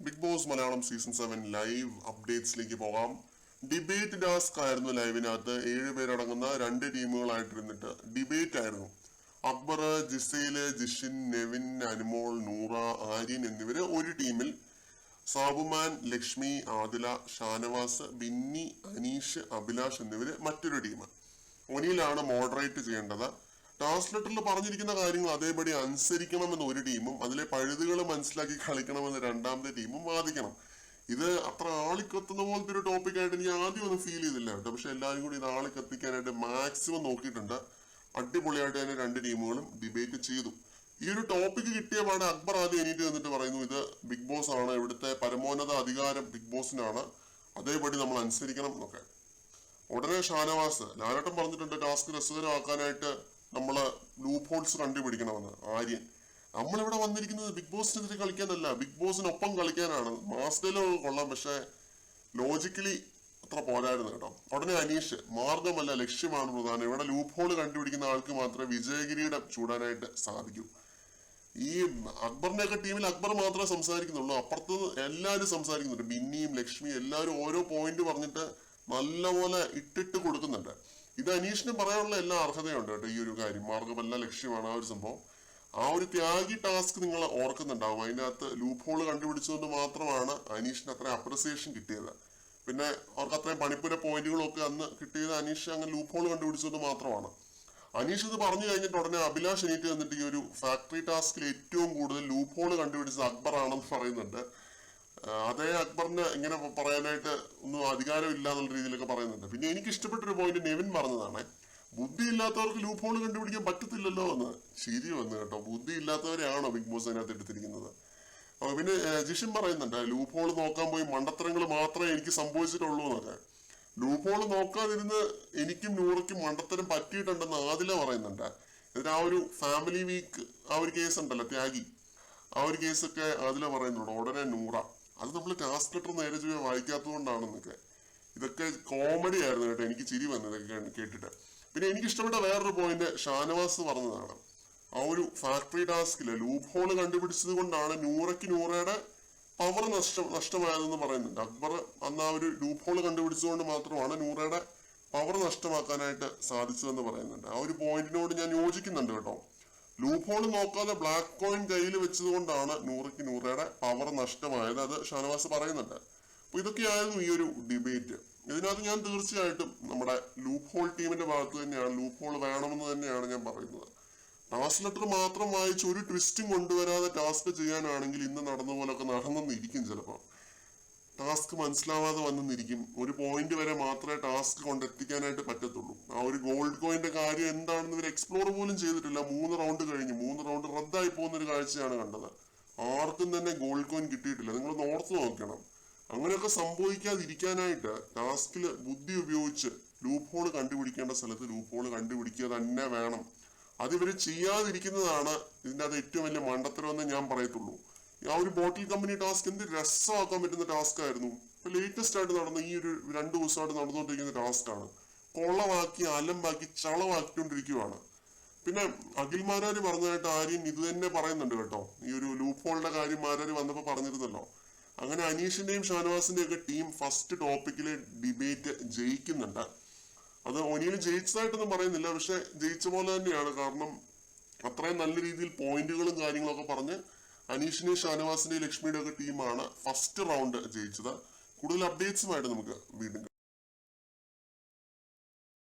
Big boss Malayalam season 7 live അപ്ഡേറ്റ്സിലേക്ക് പോകാം. Debate task ആയിരുന്നു ലൈവിനകത്ത്. 7 പേരടങ്ങുന്ന 2 ടീമുകളായിട്ടിരുന്നിട്ട് ഡിബേറ്റ് ആയിരുന്നു. അക്ബർ, ജിസേല്, ജിഷിൻ, നെവിൻ, അനുമോൾ, നൂറ, ആര്യൻ എന്നിവര് ഒരു ടീമിൽ, സാബുമാൻ, ലക്ഷ്മി, ആദില, ഷാനവാസ്, ബിന്നി, അനീഷ്, അഭിലാഷ് എന്നിവര് മറ്റൊരു ടീം. ഒനിയിലാണ് മോഡറേറ്റ് ചെയ്യേണ്ടത്. ടാസ്ക് ലെറ്ററിൽ പറഞ്ഞിരിക്കുന്ന കാര്യങ്ങൾ അതേപടി അനുസരിക്കണമെന്ന് ഒരു ടീമും അതിലെ പഴുതുകൾ മനസ്സിലാക്കി കളിക്കണമെന്ന് രണ്ടാമത്തെ ടീമും വാദിക്കണം. ഇത് അത്ര ആളിക്കത്തുന്ന പോലത്തെ ഒരു ടോപ്പിക്കായിട്ട് എനിക്ക് ആദ്യം ഒന്നും ഫീൽ ചെയ്തില്ല കേട്ടോ. പക്ഷെ എല്ലാവരും കൂടി ഇത് ആളിക്കത്തിക്കാനായിട്ട് മാക്സിമം നോക്കിയിട്ടുണ്ട്. അടിപൊളിയായിട്ട് തന്നെ 2 ടീമുകളും ഡിബേറ്റ് ചെയ്തു. ഈ ഒരു ടോപ്പിക്ക് കിട്ടിയ പാടെ അക്ബർ ആദ്യം എണീറ്റ് വന്നിട്ട് പറയുന്നു, ഇത് ബിഗ് ബോസ് ആണ്, ഇവിടുത്തെ പരമോന്നത അധികാരം ബിഗ് ബോസിനാണ്, അതേപടി നമ്മൾ അനുസരിക്കണം എന്നൊക്കെ. ഉടനെ ഷാനവാസ്, ലാലേട്ടൻ പറഞ്ഞിട്ടുണ്ട് ടാസ്ക് രസകരമാക്കാനായിട്ട് നമ്മള് ലൂപ്പ് ഹോൾസ് കണ്ടുപിടിക്കണമെന്ന്. ആര്യൻ, നമ്മളിവിടെ വന്നിരിക്കുന്നത് ബിഗ് ബോസിനെതിരെ കളിക്കാനല്ല, ബിഗ് ബോസിനൊപ്പം കളിക്കാനാണ്. മാസ്റ്ററിലോ കൊള്ളാം, പക്ഷെ ലോജിക്കലി അത്ര പോരായിരുന്നു കേട്ടോ. ഉടനെ അനീഷ്, മാർഗമല്ല ലക്ഷ്യമാണ് പ്രധാനം, ഇവിടെ ലൂപ്പ് ഹോൾ കണ്ടുപിടിക്കുന്ന ആൾക്ക് മാത്രമേ വിജയകിരീടം ചൂടാനായിട്ട് സാധിക്കൂ. ഈ അക്ബറിന്റെയൊക്കെ ടീമിൽ അക്ബർ മാത്രമേ സംസാരിക്കുന്നുള്ളൂ, അപ്പുറത്ത് എല്ലാവരും സംസാരിക്കുന്നുണ്ട്. ബിന്നിയും ലക്ഷ്മിയും എല്ലാവരും ഓരോ പോയിന്റ് പറഞ്ഞിട്ട് നല്ലപോലെ ഇട്ടിട്ട് കൊടുക്കുന്നുണ്ട്. ഇത് അനീഷിന് പറയാനുള്ള എല്ലാ അർഹതയുണ്ട് കേട്ടോ. ഈ ഒരു കാര്യം മാർഗമല്ല ലക്ഷ്യമാണ് ആ ഒരു സംഭവം. ആ ഒരു ത്യാഗി ടാസ്ക് നിങ്ങൾ ഓർക്കുന്നുണ്ടാവും. അതിനകത്ത് ലൂപ്പ് ഹോൾ കണ്ടുപിടിച്ചതുകൊണ്ട് മാത്രമാണ് അനീഷിന് അത്ര അപ്രിസിയേഷൻ കിട്ടിയത്. പിന്നെ അവർക്ക് അത്രയും പണിപ്പുര പോയിന്റുകളൊക്കെ അന്ന് കിട്ടിയത് അനീഷ് അങ്ങനെ ലൂപ്പ് ഹോൾ കണ്ടുപിടിച്ചതുകൊണ്ട് മാത്രമാണ്. അനീഷ് ഇത് പറഞ്ഞു കഴിഞ്ഞിട്ട് ഉടനെ അഭിലാഷ് എണീറ്റ് വന്നിട്ട് ഈ ഒരു ഫാക്ടറി ടാസ്കിൽ ഏറ്റവും കൂടുതൽ ലൂപ്പ് ഹോൾ കണ്ടുപിടിച്ചത് അക്ബർ ആണെന്ന് പറയുന്നുണ്ട്. അതേ അക്ബറിന് ഇങ്ങനെ പറയാനായിട്ട് ഒന്നും അധികാരം ഇല്ല എന്നുള്ള രീതിയിലൊക്കെ പറയുന്നുണ്ട്. പിന്നെ എനിക്ക് ഇഷ്ടപ്പെട്ടൊരു പോയിന്റ് നെവിൻ പറഞ്ഞതാണ്, ബുദ്ധി ഇല്ലാത്തവർക്ക് ലൂപ്പ് ഹോൾ കണ്ടുപിടിക്കാൻ പറ്റത്തില്ലല്ലോ എന്ന്. ശരി വന്നു കേട്ടോ, ബുദ്ധി ഇല്ലാത്തവരെയാണോ ബിഗ് ബോസ് അതിനകത്ത് എടുത്തിരിക്കുന്നത്. പിന്നെ ജിഷിൻ പറയുന്നുണ്ട്, ലൂപ്പ് ഹോൾ നോക്കാൻ പോയി മണ്ടത്തരങ്ങൾ മാത്രമേ എനിക്ക് സംഭവിച്ചിട്ടുള്ളൂ എന്നൊക്കെ. ലൂപ്പ് ഹോൾ നോക്കാതിരുന്ന് എനിക്കും നൂറയ്ക്കും മണ്ടത്തരം പറ്റിയിട്ടുണ്ടെന്ന് ആദില പറയുന്നുണ്ട്. എന്നിട്ട് ആ ഒരു ഫാമിലി വീക്ക് ആ ഒരു കേസ് ഉണ്ടല്ലോ, ത്യാഗി, ആ ഒരു കേസൊക്കെ ആദില പറയുന്നുണ്ട്. ഉടനെ നൂറ, അത് നമ്മൾ ടാസ്ക് ലെറ്റർ നേരെ ചൊവ്വേ വായിക്കാത്തത് കൊണ്ടാണെന്നൊക്കെ. ഇതൊക്കെ കോമഡി ആയിരുന്നു കേട്ടോ, എനിക്ക് ചിരി വന്നു ഇതൊക്കെ കേട്ടിട്ട്. പിന്നെ എനിക്ക് ഇഷ്ടപ്പെട്ട വേറൊരു പോയിന്റ് ഷാനവാസ് പറഞ്ഞതാണ്, ആ ഒരു ഫാക്ടറി ടാസ്കില് ലൂപ്പ് ഹോൾ കണ്ടുപിടിച്ചത് കൊണ്ടാണ് നൂറയുടെ പവർ നഷ്ടമായതെന്ന് പറയുന്നുണ്ട്. അക്ബർ അന്ന് ആ ഒരു ലൂപ്പ് ഹോൾ കണ്ടുപിടിച്ചതുകൊണ്ട് മാത്രമാണ് നൂറയുടെ പവർ നഷ്ടമാക്കാനായിട്ട് സാധിച്ചതെന്ന് പറയുന്നുണ്ട്. ആ ഒരു പോയിന്റിനോട് ഞാൻ യോജിക്കുന്നുണ്ട് കേട്ടോ. ലൂപ്പ് ഹോൾ നോക്കാതെ ബ്ലാക്ക് കോയിൻ കയ്യിൽ വെച്ചത് കൊണ്ടാണ് നൂറയുടെ പവർ നഷ്ടമായത്, അത് ഷാനവാസ് പറയുന്നുണ്ട്. അപ്പൊ ഇതൊക്കെയായിരുന്നു ഈ ഒരു ഡിബേറ്റ്. ഇതിനകത്ത് ഞാൻ തീർച്ചയായിട്ടും നമ്മുടെ ലൂപ്പ് ഹോൾ ടീമിന്റെ ഭാഗത്ത് തന്നെയാണ്, ലൂപ്പ് ഹോൾ വേണമെന്ന് തന്നെയാണ് ഞാൻ പറയുന്നത്. ടാസ്ക് ലെറ്റർ മാത്രം വായിച്ച് ഒരു ട്വിസ്റ്റും കൊണ്ടുവരാതെ ടാസ്ക് ചെയ്യാനാണെങ്കിൽ ഇന്ന് നടന്ന പോലൊക്കെ നടന്നെന്നിരിക്കും. ചിലപ്പോൾ ടാസ്ക് മനസ്സിലാവാതെ വന്നെന്നിരിക്കും. ഒരു പോയിന്റ് വരെ മാത്രമേ ടാസ്ക് കൊണ്ടെത്തിക്കാനായിട്ട് പറ്റത്തുള്ളൂ. ആ ഒരു ഗോൾഡ് കോയിന്റെ കാര്യം എന്താണെന്ന് ഇവർ എക്സ്പ്ലോർ പോലും ചെയ്തിട്ടില്ല. 3 റൗണ്ട് കഴിഞ്ഞ് 3 റൗണ്ട് റദ്ദായി പോകുന്ന ഒരു കാഴ്ചയാണ് കണ്ടത്. ആർക്കും തന്നെ ഗോൾഡ് കോയിൻ കിട്ടിയിട്ടില്ല. നിങ്ങളൊന്ന് ഓർത്ത് നോക്കണം. അങ്ങനെയൊക്കെ സംഭവിക്കാതിരിക്കാനായിട്ട് ടാസ്കില് ബുദ്ധി ഉപയോഗിച്ച് ലൂപ്പ് ഹോൾ കണ്ടുപിടിക്കേണ്ട സ്ഥലത്ത് ലൂപ്പ് ഹോൾ കണ്ടുപിടിക്കുക തന്നെ വേണം. അതിവര് ചെയ്യാതിരിക്കുന്നതാണ് ഇതിൻ്റെ അത് ഏറ്റവും വലിയ മണ്ടത്തരമെന്ന് ഞാൻ പറയത്തുള്ളൂ. ആ ഒരു ബോട്ടിൽ കമ്പനി ടാസ്ക് എന്ത് രസമാക്കാൻ പറ്റുന്ന ടാസ്ക് ആയിരുന്നു. ഇപ്പൊ ലേറ്റസ്റ്റ് ആയിട്ട് നടന്ന ഈ ഒരു 2 ദിവസമായിട്ട് നടന്നുകൊണ്ടിരിക്കുന്ന ടാസ്ക് ആണ്. കൊള്ളവാക്കി അലമ്പാക്കി ചളവാക്കിക്കൊണ്ടിരിക്കുകയാണ്. പിന്നെ അഖിൽ മാരാര് പറഞ്ഞതായിട്ട് ആര്യൻ ഇത് തന്നെ പറയുന്നുണ്ട് കേട്ടോ. ഈ ഒരു ലൂപ്പ് ഹോളിന്റെ കാര്യം മാരാര് വന്നപ്പോ പറഞ്ഞിരുന്നല്ലോ. അങ്ങനെ അനീഷിന്റെയും ഷാനവാസിന്റെയും ഒക്കെ ടീം ഫസ്റ്റ് ടോപ്പിക്കിലെ ഡിബേറ്റ് ജയിക്കുന്നുണ്ട്. അത് ഒനിയിൽ ജയിച്ചതായിട്ടൊന്നും പറയുന്നില്ല, പക്ഷെ ജയിച്ച പോലെ തന്നെയാണ്. കാരണം അത്രയും നല്ല രീതിയിൽ പോയിന്റുകളും കാര്യങ്ങളൊക്കെ പറഞ്ഞ് അനീഷിന്റെയും ഷാനവാസിന്റെയും ലക്ഷ്മിയുടെ ഒക്കെ ടീമാണ് ഫസ്റ്റ് റൗണ്ട് ജയിച്ചത്. കൂടുതൽ അപ്ഡേറ്റ്സുമായിട്ട് നമുക്ക് വീണ്ടും